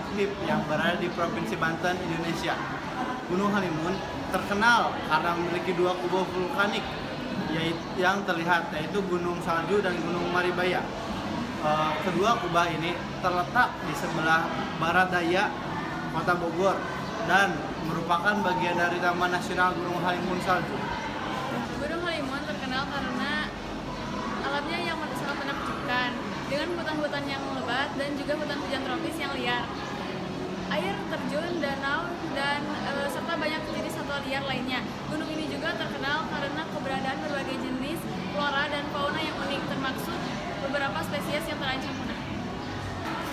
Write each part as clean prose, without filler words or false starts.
aktif yang berada di Provinsi Banten, Indonesia. Gunung Halimun terkenal karena memiliki dua kubah vulkanik yang terlihat, yaitu Gunung Salju dan Gunung Maribaya. Kedua kubah ini terletak di sebelah barat daya Kota Bogor dan merupakan bagian dari Taman Nasional Gunung Halimun Salju. Gunung Halimun terkenal karena alamnya yang sangat menakjubkan, dengan hutan-hutan yang lebat dan juga hutan hujan tropis yang liar. Air terjun, danau, dan serta banyak jenis satwa liar lainnya. Gunung ini juga terkenal karena keberadaan berbagai jenis flora dan fauna yang unik, termasuk beberapa spesies yang terancam punah.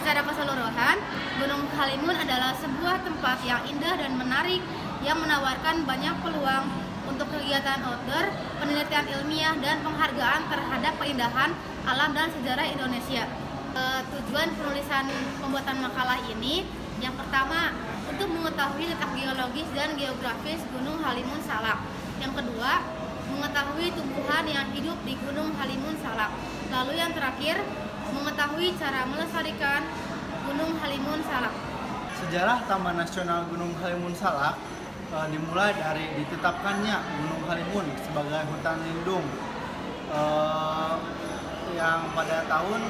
Secara keseluruhan, Gunung Halimun adalah sebuah tempat yang indah dan menarik yang menawarkan banyak peluang untuk kegiatan outdoor, penelitian ilmiah, dan penghargaan terhadap keindahan alam dan sejarah Indonesia. Tujuan penulisan pembuatan makalah ini yang pertama, untuk mengetahui letak geologis dan geografis Gunung Halimun Salak. Yang kedua, mengetahui tumbuhan yang hidup di Gunung Halimun Salak. Lalu yang terakhir, mengetahui cara melestarikan Gunung Halimun Salak. Sejarah Taman Nasional Gunung Halimun Salak dimulai dari ditetapkannya Gunung Halimun sebagai hutan lindung yang pada tahun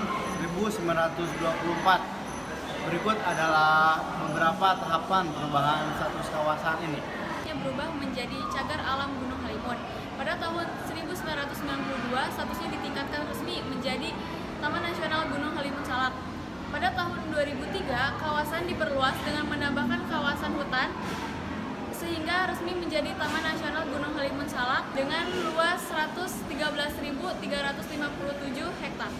1924. Berikut adalah beberapa tahapan perubahan status kawasan ini. Yang berubah menjadi cagar alam Gunung Halimun. Pada tahun 1992, statusnya ditingkatkan resmi menjadi Taman Nasional Gunung Halimun Salak. Pada tahun 2003, kawasan diperluas dengan menambahkan kawasan hutan sehingga resmi menjadi Taman Nasional Gunung Halimun Salak dengan luas 113.357 hektar.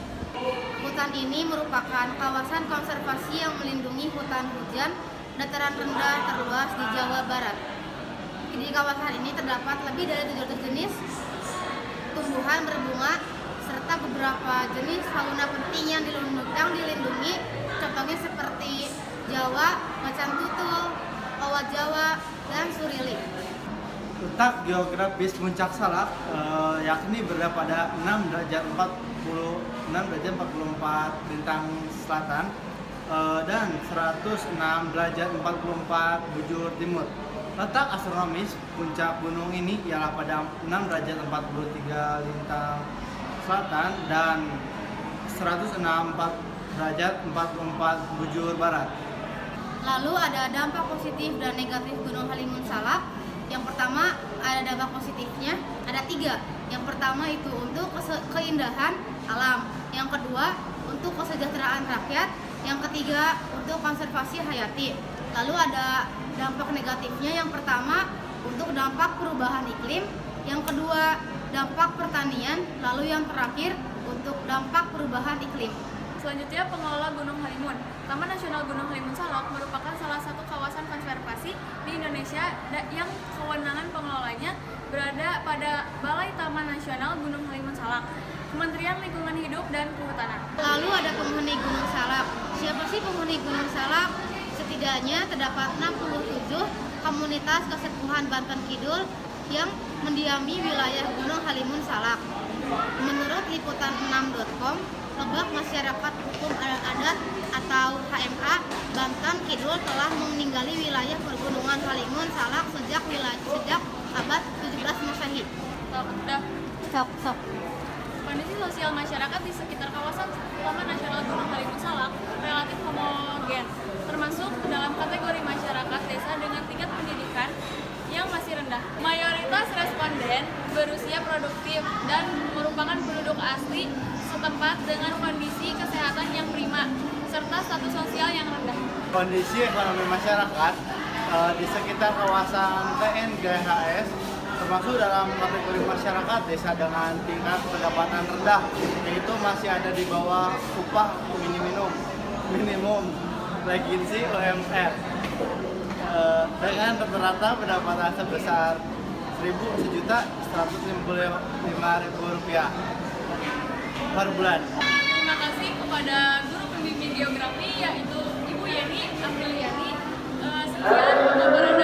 Hutan ini merupakan kawasan konservasi yang melindungi hutan hujan dataran rendah terluas di Jawa Barat. Di kawasan ini terdapat lebih dari 700 jenis tumbuhan berbunga serta beberapa jenis fauna penting yang dilindungi, contohnya seperti Jawa, macan tutul, owa Jawa, dan surili. Letak geografis Puncak Salak yakni berada pada 6 derajat 44 bintang selatan dan 106 derajat 44 bujur timur. Letak astronomis puncak gunung ini ialah pada 6 derajat 43 lintang selatan dan 106 derajat 44 bujur barat. Lalu ada dampak positif dan negatif Gunung Halimun Salak. Yang pertama, ada dampak positifnya, ada 3. Yang pertama itu untuk keindahan alam. Yang kedua, untuk kesejahteraan rakyat. Yang ketiga, untuk konservasi hayati. Lalu ada dampak negatifnya. Yang pertama, untuk dampak perubahan iklim. Yang kedua, dampak pertanian. Lalu yang terakhir, untuk dampak perubahan iklim. Selanjutnya, pengelola Gunung Halimun. Taman Nasional Gunung Halimun Salak merupakan salah satu kawasan konservasi di Indonesia yang kewenangan pengelolanya berada pada Balai Taman Nasional Gunung Halimun Salak, Kementerian Lingkungan Hidup dan Kehutanan. Lalu ada penghuni Gunung Salak. Siapa sih penghuni Gunung Salak? Setidaknya terdapat 67 komunitas kesepuhan Banten Kidul yang mendiami wilayah Gunung Halimun Salak. Menurut liputan6.com, Lebak Masyarakat Hukum Adat atau HMA Banten Kidul telah meninggali wilayah pergunungan Halimun Salak sejak abad 17 Masehi. Sok. Kondisi sosial masyarakat di sekitar kawasan Taman Nasional Gunung Halimun Salak relatif homogen, termasuk dalam kategori masyarakat desa dengan tingkat pendidikan yang masih rendah. Mayoritas responden berusia produktif dan merupakan penduduk asli setempat dengan kondisi kesehatan yang prima serta status sosial yang rendah. Kondisi ekonomi masyarakat di sekitar kawasan TNGHS termasuk dalam kategori masyarakat desa dengan tingkat pendapatan rendah, yaitu masih ada di bawah upah minimum leginsi UMR dengan rata-rata pendapatan sebesar Rp1.155.000 per bulan. Terima kasih kepada guru pembimbing geografi yaitu Ibu Yeni Apriliani. Sekian pemaparan